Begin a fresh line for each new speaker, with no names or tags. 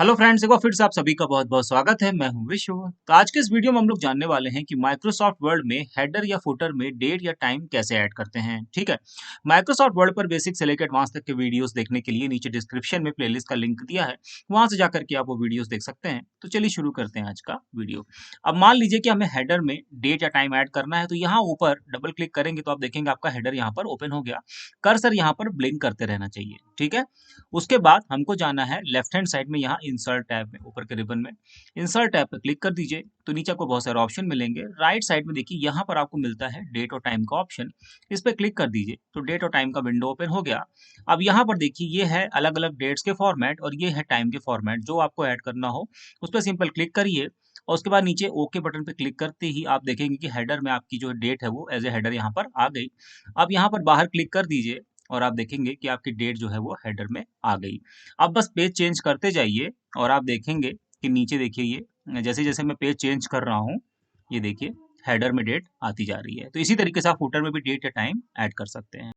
Hello friends, एक बार फिर से आप सभी का बहुत बहुत स्वागत है। मैं हूं विश्व। तो आज के इस वीडियो में हम लोग जानने वाले हैं कि माइक्रोसॉफ्ट वर्ड में हेडर या फुटर में डेट या टाइम कैसे ऐड करते हैं। ठीक है, माइक्रोसॉफ्ट वर्ड पर बेसिक से लेकर एडवांस तक के वीडियोस देखने के लिए नीचे डिस्क्रिप्शन में प्लेलिस्ट का लिंक दिया है, वहां से जाकर के आप वो वीडियोस देख सकते हैं। तो चलिए शुरू करते हैं आज का वीडियो। अब मान लीजिए कि हमें हेडर में डेट या टाइम ऐड करना है, तो यहाँ ऊपर डबल क्लिक करेंगे तो आप देखेंगे आपका हेडर यहाँ पर ओपन हो गया। कर्सर यहाँ पर ब्लिंक करते रहना चाहिए। ठीक है, उसके बाद हमको जाना है लेफ्ट हैंड साइड में, यहाँ इंसर्ट टैब में ऊपर के रिबन में इंसर्ट टैब पर क्लिक कर दीजिए। तो नीचे आपको बहुत सारे ऑप्शन मिलेंगे। राइट साइड में देखिए यहाँ पर आपको मिलता है डेट और टाइम का ऑप्शन, इस पर क्लिक कर दीजिए तो डेट और टाइम का विंडो ओपन हो गया। अब यहाँ पर देखिए ये है अलग अलग डेट्स के फॉर्मेट और ये है टाइम के फॉर्मेट। जो आपको ऐड करना हो उस पर सिंपल क्लिक करिए और उसके बाद नीचे ओके बटन पे क्लिक करते ही आप देखेंगे कि हेडर में आपकी जो डेट है वो एज ए हेडर यहाँ पर आ गई। अब यहाँ पर बाहर क्लिक कर दीजिए और आप देखेंगे कि आपकी डेट जो है वो हेडर में आ गई। अब बस पेज चेंज करते जाइए और आप देखेंगे कि नीचे देखिए ये जैसे जैसे मैं पेज चेंज कर रहा हूँ, ये देखिए हेडर में डेट आती जा रही है। तो इसी तरीके से आप फुटर में भी डेट या टाइम ऐड कर सकते हैं।